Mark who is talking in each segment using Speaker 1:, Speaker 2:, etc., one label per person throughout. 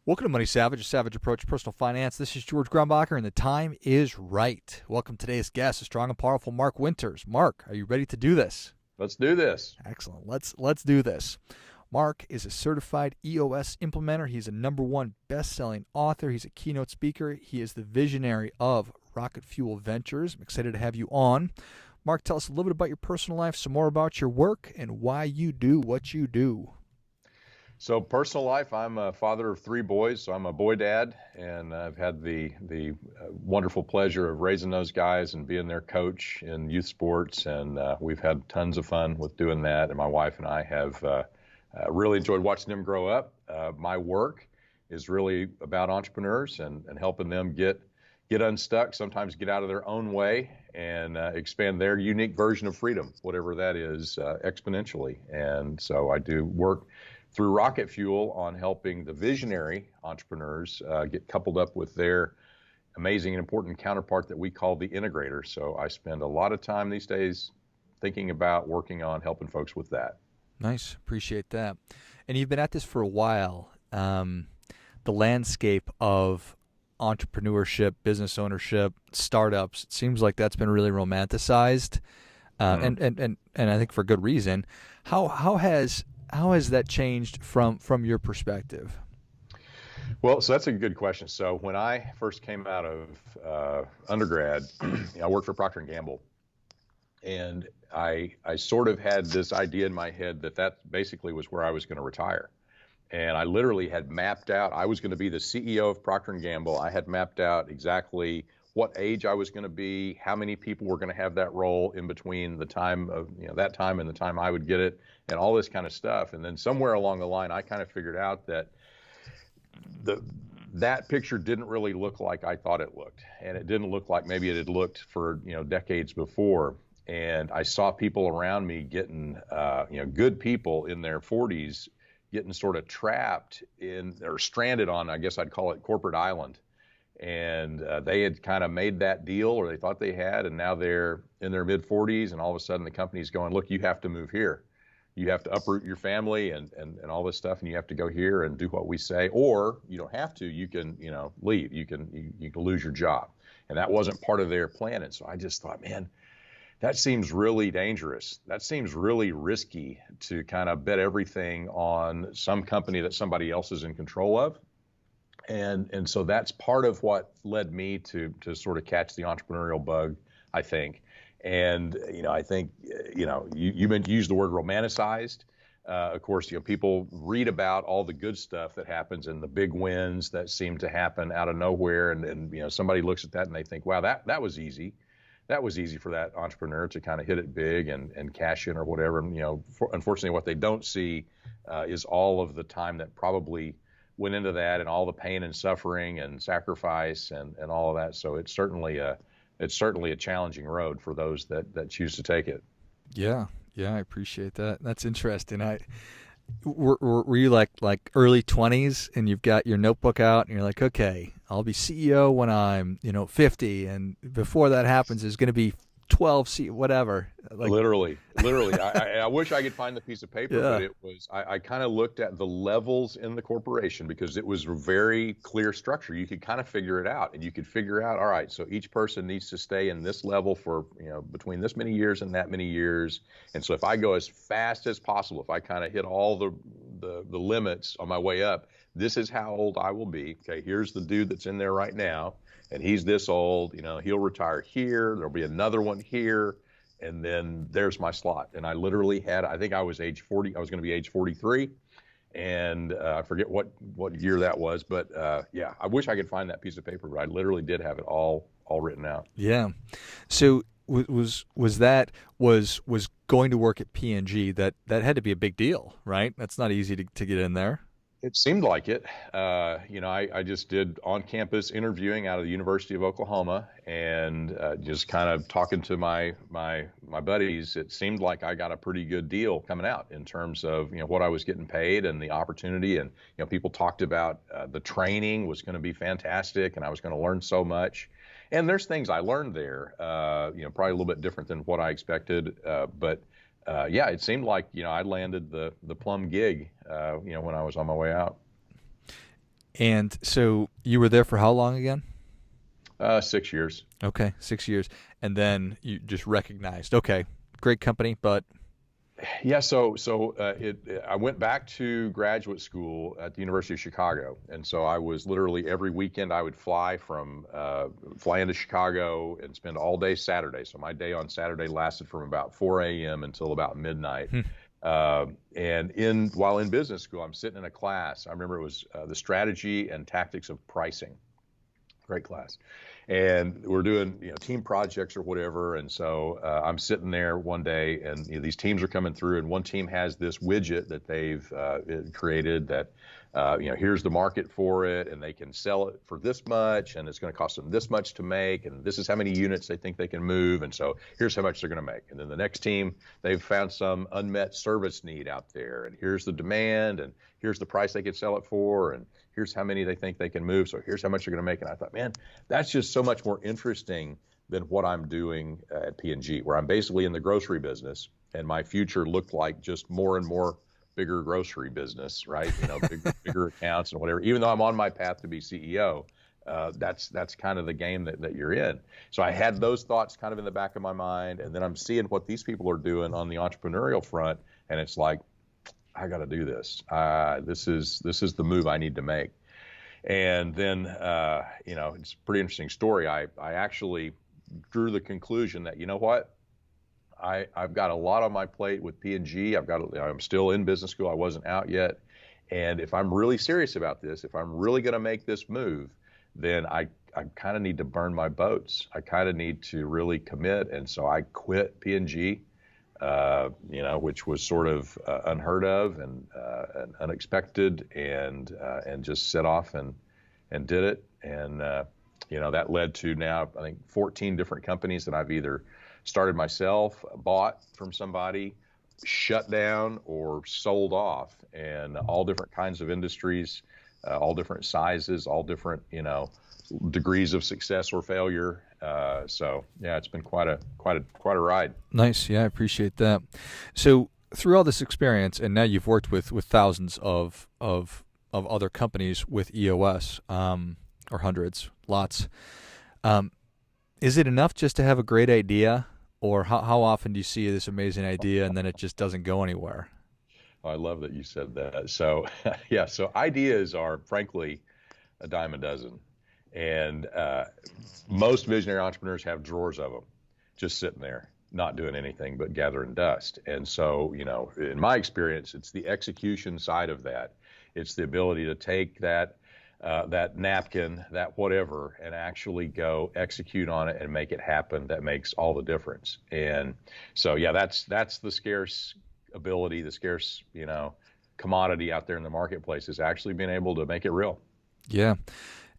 Speaker 1: Welcome to Money Savage, a savage approach to personal finance. This is George Grumbacher, and the time is right. Welcome to today's guest, a strong and powerful Mark Winters. Mark, are you ready to do this?
Speaker 2: Let's do this.
Speaker 1: Excellent. Let's do this. Mark is a certified EOS Implementer. He's a #1 best-selling author. He's a keynote speaker. He is the visionary of Rocket Fuel Ventures. I'm excited to have you on. Mark, tell us a little bit about your personal life, some more about your work, and why you do what you do.
Speaker 2: So personal life, I'm a father of 3 boys, so I'm a boy dad, and I've had the wonderful pleasure of raising those guys and being their coach in youth sports, and we've had tons of fun with doing that, and my wife and I have really enjoyed watching them grow up. My work is really about entrepreneurs and helping them get unstuck, sometimes get out of their own way, and expand their unique version of freedom, whatever that is, exponentially. And so I do work through Rocket Fuel on helping the visionary entrepreneurs get coupled up with their amazing and important counterpart that we call the Integrator. So I spend a lot of time these days thinking about working on helping folks with that.
Speaker 1: Nice. Appreciate that. And you've been at this for a while. The landscape of entrepreneurship, business ownership, startups, it seems like that's been really romanticized, and I think for good reason. How has that changed from your perspective?
Speaker 2: Well, so that's a good question. So when I first came out of undergrad, I worked for Procter & Gamble, and I sort of had this idea in my head that basically was where I was going to retire. And I literally had mapped out, I was going to be the CEO of Procter & Gamble. I had mapped out exactly what age I was going to be, how many people were going to have that role in between the time of, that time and the time I would get it, and all this kind of stuff. And then somewhere along the line, I kind of figured out that that picture didn't really look like I thought it looked. And it didn't look like maybe it had looked for, decades before. And I saw people around me getting, good people in their 40s getting sort of trapped in, or stranded on, I guess I'd call it corporate island. And they had kind of made that deal, or they thought they had, and now they're in their mid 40s, and all of a sudden the company's going, look, you have to move here. You have to uproot your family and all this stuff, and you have to go here and do what we say, or you don't have to, you can, leave. You can lose your job. And that wasn't part of their plan. And so I just thought, man, that seems really dangerous. That seems really risky to kind of bet everything on some company that somebody else is in control of. And so that's part of what led me to sort of catch the entrepreneurial bug, I think. And, I think, you used the word romanticized. Of course, people read about all the good stuff that happens and the big wins that seem to happen out of nowhere. And somebody looks at that and they think, wow, that was easy. That was easy for that entrepreneur to kind of hit it big and cash in or whatever. And, unfortunately, what they don't see is all of the time that probably went into that, and all the pain and suffering and sacrifice and all of that. So it's certainly a challenging road for those that choose to take it.
Speaker 1: Yeah, I appreciate that. That's interesting. Were you like early 20s, and you've got your notebook out, and you're like, okay, I'll be CEO when I'm 50, and before that happens, there's going to be 12 whatever.
Speaker 2: Literally. I wish I could find the piece of paper, but it was, I kind of looked at the levels in the corporation because it was a very clear structure. You could kind of figure it out, and you could figure out, all right, so each person needs to stay in this level for, between this many years and that many years. And so if I go as fast as possible, if I kind of hit all the limits on my way up, this is how old I will be. Okay, here's the dude that's in there right now, and he's this old, he'll retire here. There'll be another one here. And then there's my slot. And I literally had, I think I was age 40, I was going to be age 43. And I forget what year that was, but yeah, I wish I could find that piece of paper, but I literally did have it all written out.
Speaker 1: Yeah. So was going to work at P&G, that had to be a big deal, right? That's not easy to get in there.
Speaker 2: It seemed like it. I just did on-campus interviewing out of the University of Oklahoma, and just kind of talking to my buddies, it seemed like I got a pretty good deal coming out in terms of what I was getting paid and the opportunity. And people talked about the training was going to be fantastic, and I was going to learn so much. And there's things I learned there, probably a little bit different than what I expected, but. Yeah, it seemed like, I landed the plum gig, when I was on my way out.
Speaker 1: And so you were there for how long again?
Speaker 2: 6 years.
Speaker 1: Okay, 6 years. And then you just recognized, okay, great company, but
Speaker 2: Yeah, I went back to graduate school at the University of Chicago, and so I was literally every weekend I would fly into Chicago and spend all day Saturday. So my day on Saturday lasted from about 4 a.m. until about midnight.
Speaker 1: hmm,
Speaker 2: And while in business school, I'm sitting in a class. I remember it was the strategy and tactics of pricing. Great class. And we're doing, team projects or whatever. And so I'm sitting there one day, and these teams are coming through, and one team has this widget that they've created that, here's the market for it, and they can sell it for this much, and it's going to cost them this much to make, and this is how many units they think they can move, and so here's how much they're going to make. And then the next team, they've found some unmet service need out there, and here's the demand, and here's the price they could sell it for, and here's how many they think they can move, so here's how much they're going to make. And I thought, man, that's just so much more interesting than what I'm doing at P&G, where I'm basically in the grocery business, and my future looked like just more and more bigger grocery business, right? Bigger accounts and whatever. Even though I'm on my path to be CEO, that's kind of the game that you're in. So I had those thoughts kind of in the back of my mind, and then I'm seeing what these people are doing on the entrepreneurial front, and it's like, I got to do this. This is the move I need to make. And then, it's a pretty interesting story. I actually drew the conclusion that, you know what, I've got a lot on my plate with P&G. I'm still in business school. I wasn't out yet. And if I'm really serious about this, if I'm really going to make this move, then I kind of need to burn my boats. I kind of need to really commit. And so I quit P&G. Which was sort of unheard of and unexpected, and just set off and did it. And that led to now, I think, 14 different companies that I've either started myself, bought from somebody, shut down, or sold off, and all different kinds of industries, all different sizes, all different degrees of success or failure. So yeah, it's been quite a ride.
Speaker 1: Nice. Yeah, I appreciate that. So through all this experience, and now you've worked with thousands of other companies with EOS, or hundreds, lots. Is it enough just to have a great idea, or how often do you see this amazing idea and then it just doesn't go anywhere?
Speaker 2: I love that you said that. So yeah, so ideas are frankly a dime a dozen. And most visionary entrepreneurs have drawers of them just sitting there, not doing anything but gathering dust. And so, in my experience, it's the execution side of that. It's the ability to take that napkin, that whatever, and actually go execute on it and make it happen. That makes all the difference. And so, yeah, that's the scarce ability, the scarce, commodity out there in the marketplace, is actually being able to make it real.
Speaker 1: Yeah.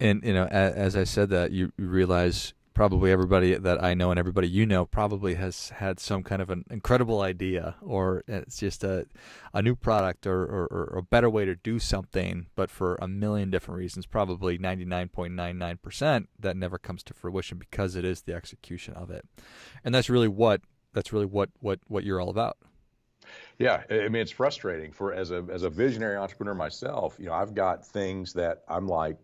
Speaker 1: And, as I said that, you realize probably everybody that I know and everybody you know probably has had some kind of an incredible idea, or it's just a new product or a better way to do something, but for a million different reasons, probably 99.99% that never comes to fruition because it is the execution of it. And that's really what you're all about.
Speaker 2: Yeah, I mean, it's frustrating as a visionary entrepreneur myself. I've got things that I'm like,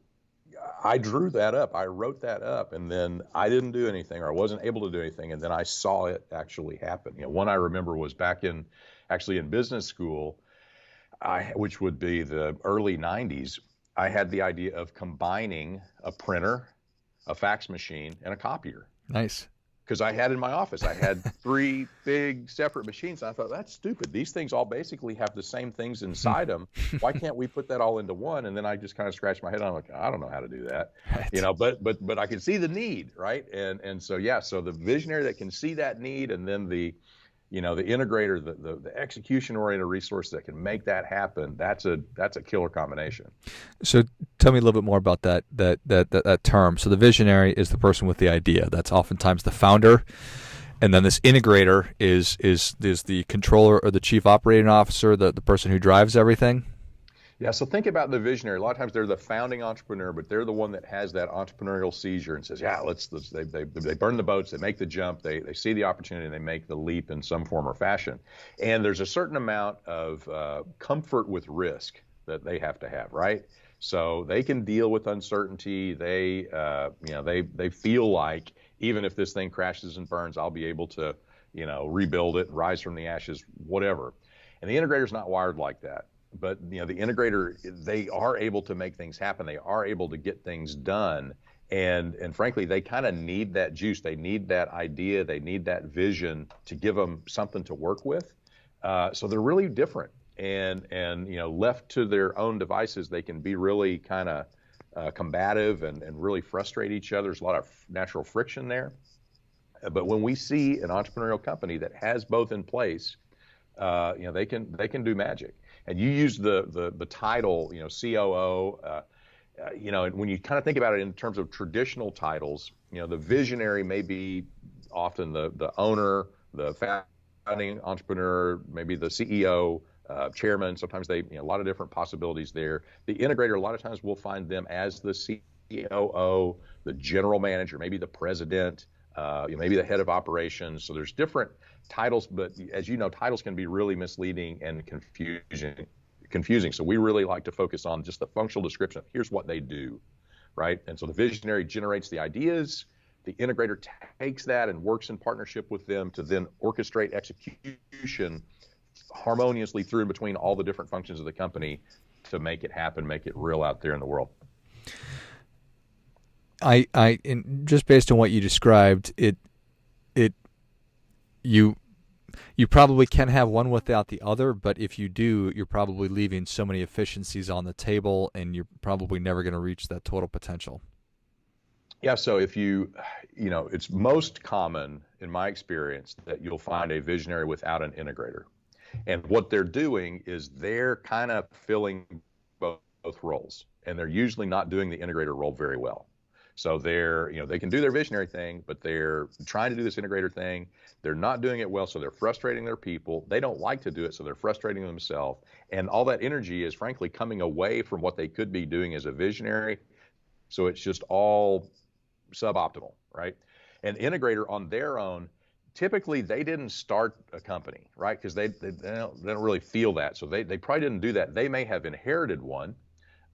Speaker 2: I drew that up, I wrote that up, and then I didn't do anything, or I wasn't able to do anything, and then I saw it actually happen. One I remember was back in business school, which would be the early 90s. I had the idea of combining a printer, a fax machine, and a copier.
Speaker 1: Nice.
Speaker 2: Because I had in my office, I had 3 big separate machines. And I thought, that's stupid. These things all basically have the same things inside them. Why can't we put that all into one? And then I just kind of scratched my head. I'm like, I don't know how to do that. Right. But I can see the need, right? And so, yeah, so the visionary that can see that need, and then the integrator, the execution-oriented resource that can make that happen, that's a killer combination.
Speaker 1: So tell me a little bit more about that term. So the visionary is the person with the idea. That's oftentimes the founder. And then this integrator is the controller or the chief operating officer, the person who drives everything.
Speaker 2: Yeah, so think about the visionary. A lot of times they're the founding entrepreneur, but they're the one that has that entrepreneurial seizure and says, yeah, they burn the boats, they make the jump, they see the opportunity, and they make the leap in some form or fashion. And there's a certain amount of comfort with risk that they have to have, right? So they can deal with uncertainty. They feel like even if this thing crashes and burns, I'll be able to, rebuild it, rise from the ashes, whatever. And the integrator's not wired like that. But the integrator, they are able to make things happen. They are able to get things done. And frankly, they kind of need that juice. They need that idea. They need that vision to give them something to work with. So they're really different. And left to their own devices, they can be really kind of combative and really frustrate each other. There's a lot of natural friction there. But when we see an entrepreneurial company that has both in place, they can do magic. And you use the title, COO. And when you kind of think about it in terms of traditional titles, the visionary may be often the owner, the founding entrepreneur, maybe the CEO, chairman. Sometimes a lot of different possibilities there. The integrator, a lot of times we'll find them as the COO, the general manager, maybe the president, maybe the head of operations. So there's different titles, but as you know, titles can be really misleading and confusing. So we really like to focus on just the functional description. Here's what they do, right? And so the visionary generates the ideas. The integrator takes that and works in partnership with them to then orchestrate execution harmoniously through and between all the different functions of the company to make it happen, make it real out there in the world.
Speaker 1: And just based on what you described, you probably can have one without the other, but if you do, you're probably leaving so many efficiencies on the table, and you're probably never going to reach that total potential.
Speaker 2: Yeah, so if it's most common in my experience that you'll find a visionary without an integrator. And what they're doing is they're kind of filling both roles, and they're usually not doing the integrator role very well. So they can do their visionary thing, but they're trying to do this integrator thing. They're not doing it well, so they're frustrating their people. They don't like to do it, so they're frustrating themselves. And all that energy is frankly coming away from what they could be doing as a visionary. So it's just all suboptimal, right? An integrator on their own, typically they didn't start a company, right? Because they don't really feel that. So they probably didn't do that. They may have inherited one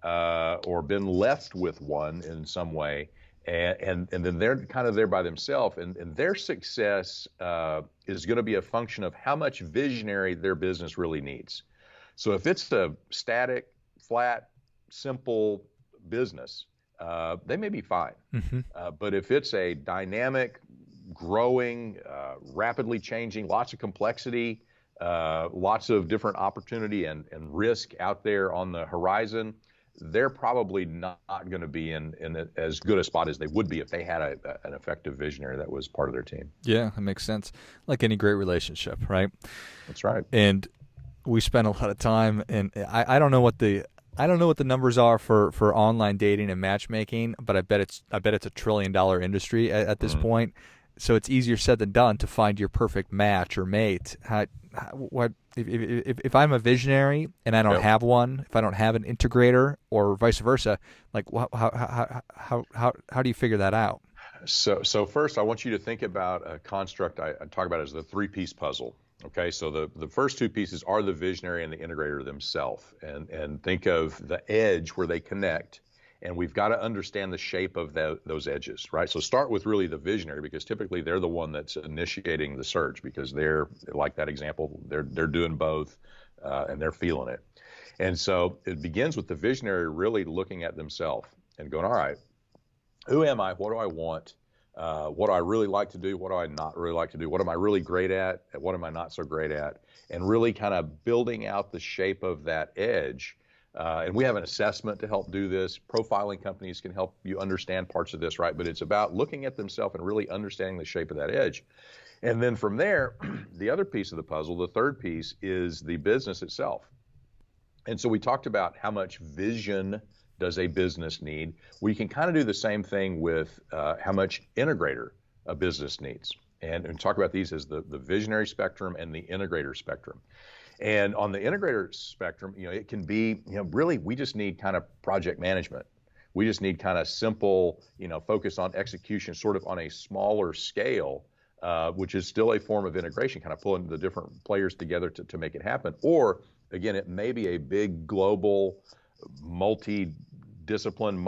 Speaker 2: or been left with one in some way. And then they're kind of there by themselves. And their success is going to be a function of how much visionary their business really needs. So if it's a static, flat, simple business, they may be fine. Mm-hmm. But if it's a dynamic, growing, rapidly changing, lots of complexity, lots of different opportunity and risk out there on the horizon, they're probably not going to be in as good a spot as they would be if they had an effective visionary that was part of their team.
Speaker 1: Yeah, that makes sense. Like any great relationship, right?
Speaker 2: That's right.
Speaker 1: And we spend a lot of time, and I don't know what the numbers are for online dating and matchmaking, but I bet it's a $1 trillion industry at this mm-hmm. point. So it's easier said than done to find your perfect match or mate. If I'm a visionary and I don't have one, if I don't have an integrator, or vice versa, like how do you figure that out?
Speaker 2: So first, I want you to think about a construct I talk about as the 3-piece puzzle. Okay, so the first 2 pieces are the visionary and the integrator themselves, and think of the edge where they connect. And we've got to understand the shape of those edges, right? So start with really the visionary, because typically they're the one that's initiating the search, because they're, like that example, they're doing both and they're feeling it. And so it begins with the visionary really looking at themselves and going, all right, who am I? What do I want? What do I really like to do? What do I not really like to do? What am I really great at? What am I not so great at? And really kind of building out the shape of that edge. And we have an assessment to help do this. Profiling companies can help you understand parts of this, right? But it's about looking at themselves and really understanding the shape of that edge. And then from there, the other piece of the puzzle, the third piece, is the business itself. And so we talked about how much vision does a business need. We can kind of do the same thing with how much integrator a business needs. And talk about these as the visionary spectrum and the integrator spectrum. And on the integrator spectrum, it can be, really, we just need kind of project management. We just need kind of simple, focus on execution, sort of on a smaller scale, which is still a form of integration, kind of pulling the different players together to make it happen. Or Again, it may be a big global, multi-discipline,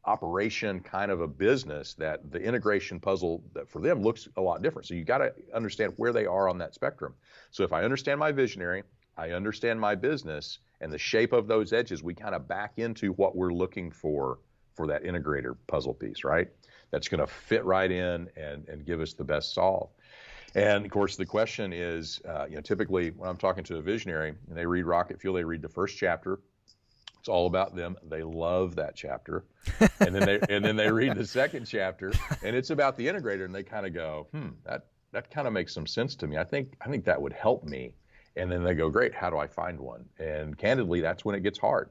Speaker 2: operation kind of a business that the integration puzzle that for them looks a lot different. So you got to understand where they are on that spectrum. So if I understand my visionary, I understand my business and the shape of those edges, we kind of back into what we're looking for that integrator puzzle piece, right? That's going to fit right in and give us the best solve. And of course, the question is, typically when I'm talking to a visionary and they read Rocket Fuel, they read the first chapter. It's all about them. They love that chapter, and then they read the second chapter, and it's about the integrator, and they kind of go, that kind of makes some sense to me. I think that would help me. And then they go, great, how do I find one? And candidly, that's when it gets hard.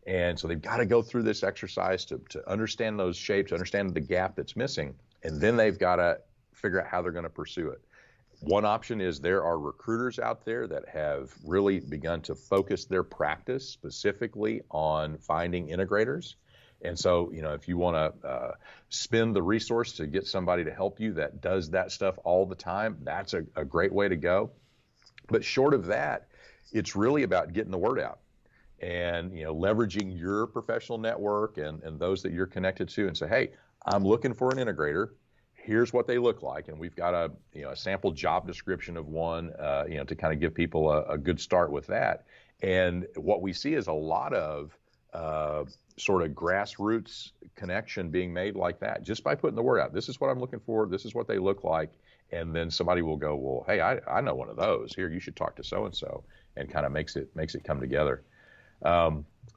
Speaker 2: And so they've got to go through this exercise to understand those shapes, understand the gap that's missing, and then they've got to figure out how they're going to pursue it. One option is there are recruiters out there that have really begun to focus their practice specifically on finding integrators. And so, if you want to spend the resource to get somebody to help you that does that stuff all the time, that's a great way to go. But short of that, it's really about getting the word out and, leveraging your professional network and those that you're connected to and say, hey, I'm looking for an integrator. Here's what they look like, and we've got a sample job description of one, to kind of give people a good start with that. And what we see is a lot of sort of grassroots connection being made like that, just by putting the word out. This is what I'm looking for. This is what they look like, and then somebody will go, well, hey, I know one of those. Here, you should talk to so and so, and kind of makes it come together. A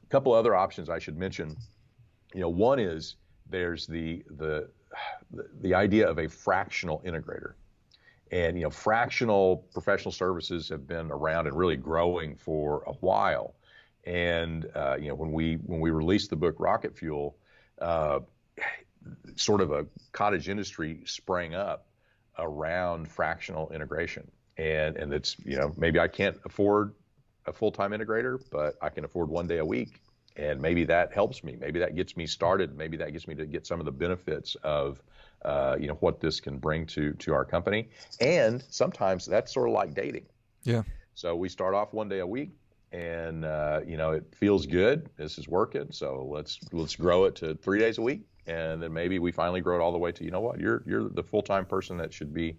Speaker 2: couple other options I should mention. One is there's the idea of a fractional integrator. And, fractional professional services have been around and really growing for a while. And, when we released the book Rocket Fuel, sort of a cottage industry sprang up around fractional integration. And it's, maybe I can't afford a full-time integrator, but I can afford one day a week. And maybe that helps me. Maybe that gets me started. Maybe that gets me to get some of the benefits of, what this can bring to our company. And sometimes that's sort of like dating.
Speaker 1: Yeah.
Speaker 2: So we start off one day a week, and it feels good. This is working. So let's grow it to 3 days a week, and then maybe we finally grow it all the way to you're the full-time person that should be,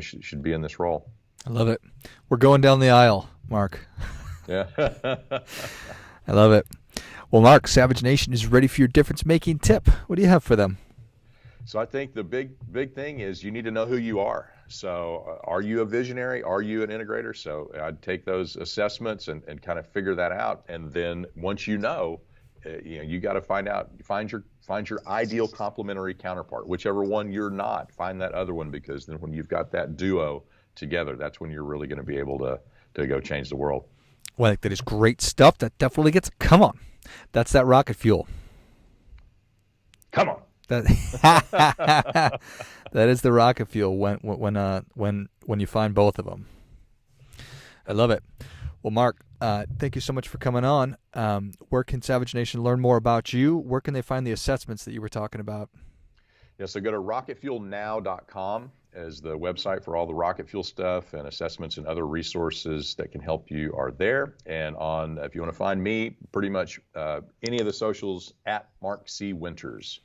Speaker 2: should be in this role.
Speaker 1: I love it. We're going down the aisle, Mark.
Speaker 2: Yeah.
Speaker 1: I love it. Well, Mark, Savage Nation is ready for your difference-making tip. What do you have for them?
Speaker 2: So I think the big thing is you need to know who you are. So are you a visionary? Are you an integrator? So I'd take those assessments and kind of figure that out. And then once you got to find your ideal complementary counterpart. Whichever one you're not, find that other one, because then when you've got that duo together, that's when you're really going to be able to go change the world.
Speaker 1: Well, I think that is great stuff. That definitely gets, come on. That's that rocket fuel.
Speaker 2: Come on.
Speaker 1: That is the rocket fuel when you find both of them. I love it. Well, Mark, thank you so much for coming on. Where can Savage Nation learn more about you? Where can they find the assessments that you were talking about?
Speaker 2: Yeah, so go to rocketfuelnow.com as the website for all the rocket fuel stuff, and assessments and other resources that can help you are there. And if you want to find me, pretty much any of the socials at Mark C. Winters.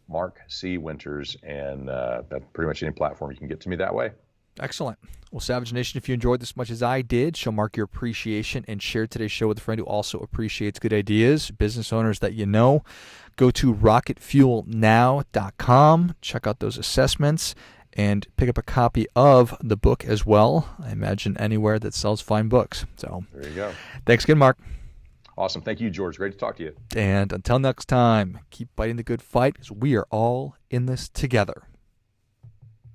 Speaker 2: Mark C. Winters, and that's pretty much any platform you can get to me that way.
Speaker 1: Excellent. Well, Savage Nation, if you enjoyed this as much as I did, show Mark your appreciation and share today's show with a friend who also appreciates good ideas, business owners that you know. Go to rocketfuelnow.com, check out those assessments, and pick up a copy of the book as well. I imagine anywhere that sells fine books. So
Speaker 2: there you go.
Speaker 1: Thanks again, Mark.
Speaker 2: Awesome. Thank you, George. Great to talk to you.
Speaker 1: And until next time, keep fighting the good fight, because we are all in this together.